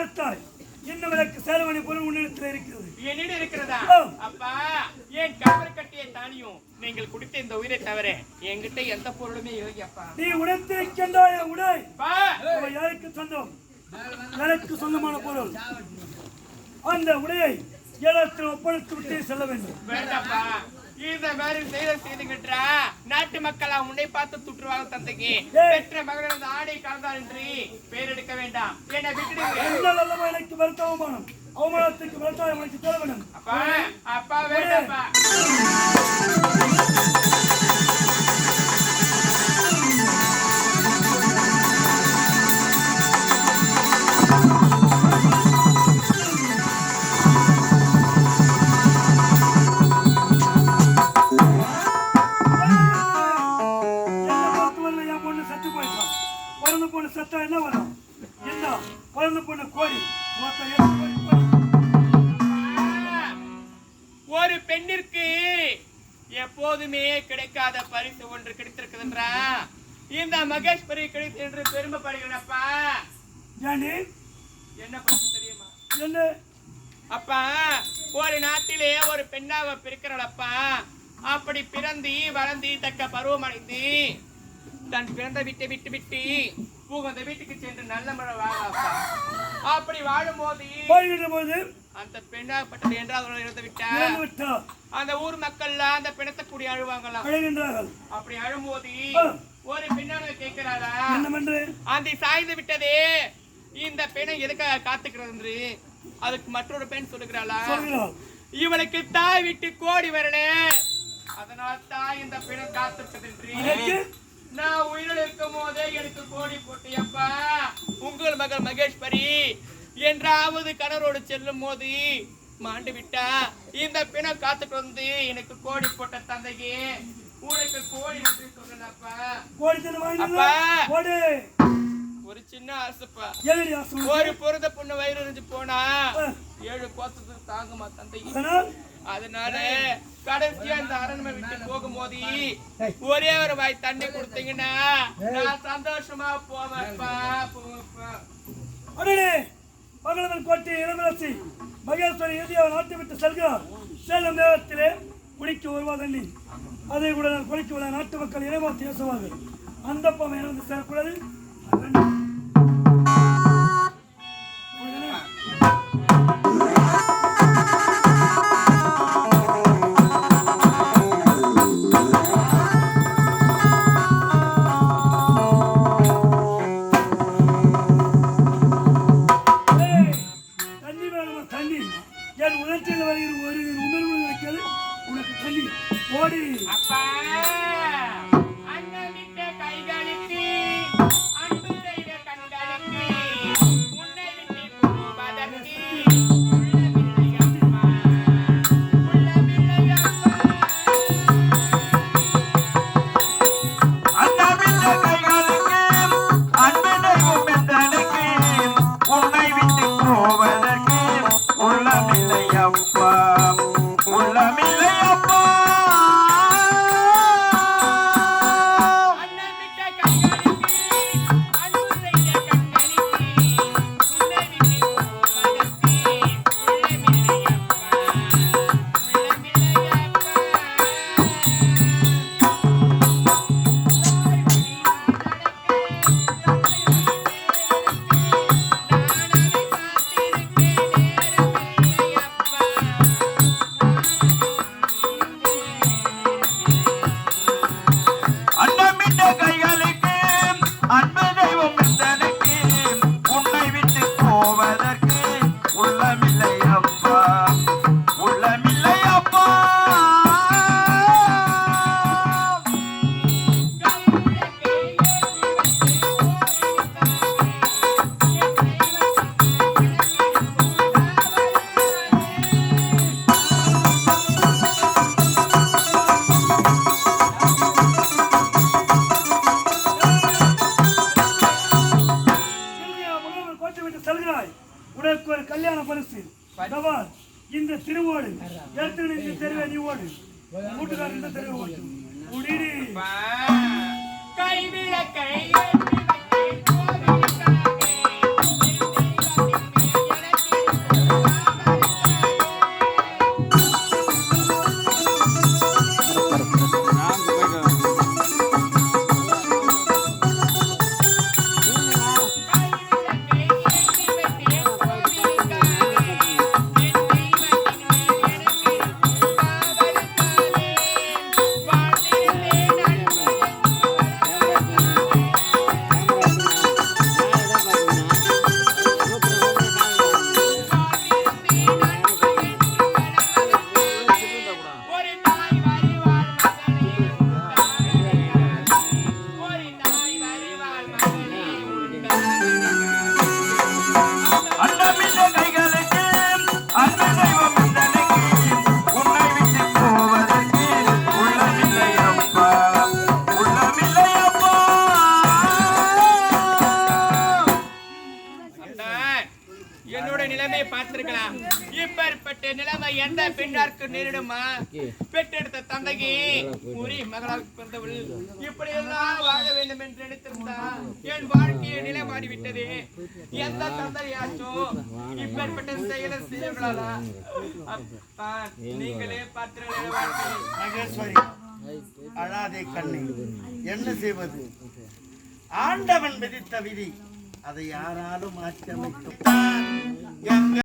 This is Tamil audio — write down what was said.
கொடுத்தாய். இன்னும் எனக்கு சேலவணி பொருள் உன்னிடத்தில் இருக்கிறது. என்னிடம் இருக்கிறதா? அப்பா, என் கவர் கட்டிய தானியும் நீங்கள் குடித்த இந்த உயிரை தவிர என்கிட்ட எந்த பொருளுமே இல்லையப்பா. நீ உடைத்திருக்கின்றாய உடை யாருக்கு சொந்தம்? எனக்கு சொந்தமான பொருள். அந்த உடையை ஏலத்தில் ஒப்படைத்து விட்டு செல்ல வேண்டும். வேண்டாப்பா, இந்த மாதிரி செய்துகிட்ட நாட்டு மக்கள் உன்னை பார்த்து துற்றுவாங்க. தந்தைக்கு பெற்ற மகனது ஆடை கலந்தார் என்று பேர் எடுக்க வேண்டாம். என்னை விட்டுடுங்க. எனக்கு வருத்த அவமானம். அவமானத்துக்கு வருத்தம் எனக்கு தேவை வேண்டும். அப்பா, அப்பா வேண்டாப்பா. என்ன வரும்? என்ன பறந்து போன கோழி? ஒரு பெண்ணிற்கு எப்போதுமே கிடைக்காத பரிசு ஒன்று கிடைத்திருக்குதுன்றா இந்த மகேஸ்வரி கிடைத்து என்று பெருமைப்படுகிறப்பா. என்ன பரிசு தெரியுமா? என்ன அப்பா, ஒரு நாட்டிலே ஒரு பெண்ணாக பிறக்கிறப்பா. அப்படி பிறந்து வளர்ந்து தக்க பருவம் அடைந்து தன் பிறந்த வீட்டை விட்டு விட்டு புகுந்த வீட்டுக்கு சென்று நல்ல முறை வாழப்பா. அப்படி வாழும்போது அந்த பெண்ணாகப்பட்டது என்றால் இறந்து விட்டா அந்த ஊர் மக்கள் அந்த பிணத்தை கூடி அழுவாங்களாம். அப்படி அழும்போது ஒரு பெண்ணாக கேட்கிறாரா, அந்த சாய்ந்து விட்டதே இந்த பெண்ணை எதுக்காக காத்துக்கிறது என்று. அதுக்கு மற்றொரு பெண் சொல்லுகிறாளா, இவளுக்கு தாய் விட்டு கோடி வரல, அதனால் தாய் இந்த பெண்ணை காத்துக்கிறது. நான் உயிரில் இருக்கும் போதே எனக்கு கோடி போட்டியப்பா. உங்கள் மகள் மகேஸ்வரி என்றாவது கணவரோடு செல்லும் போது மாண்டு விட்டா இந்த பிணம் காத்துட்டு வந்து எனக்கு கோடி போட்ட தந்தைக்கு உனக்கு கோடி சொல்லலப்பா. ஒரு சின்ன ஆசைப்பா. ஒரு பொருத பொண்ணு வயிறு இருந்து போனா 7 கோத்தத்துக்கு தாங்குமா தந்தைக்கு. அதனால கடைசியா இந்த அரண்மனை விட்டு போகும்போது ஒரே ஒரு வாய் தண்ணி கொடுத்தீங்கன்னா நான் சந்தோஷமா போவேன்ப்பா. மகளவன் கோட்டை இளவரசி மகேஸ்வரி இந்தியாவை நாட்டை விட்டு செல்கிறார். செல்லும் நேரத்திலே குடிக்க வருவா தண்ணி. அதை கூட நான் குடிக்க நாட்டு மக்கள் இனமாற்றி பேசுவார்கள். அந்த பொம்மை வந்து சேரக்கூடாது. இந்த திருவோடு எடுத்து தெருவே நீ ஓடு கூட்டுக்கார இந்த தெருவே ஓடு உடிடி கைவிளக்கை இருந்திருக்கலாம். இப்பேற்பட்ட நிலைமை எந்த பெண்ணாருக்கு நேரிடுமா? பெற்றெடுத்த தந்தைக்கு உரிய மகளாக பிறந்தவள் இப்படி எல்லாம் வாழ வேண்டும் என்று நினைத்திருந்தா என் வாழ்க்கையை நிலைமாடிவிட்டது. எந்த தந்தையாச்சோ இப்பேற்பட்ட செயலை செய்யக்கூடாதா? அப்பா, நீங்களே பார்த்து மகேஸ்வரி, அழாதே கண்ணே. என்ன செய்வது? ஆண்டவன் விதித்த விதி, அதை யாராலும் மாற்றி அமைக்க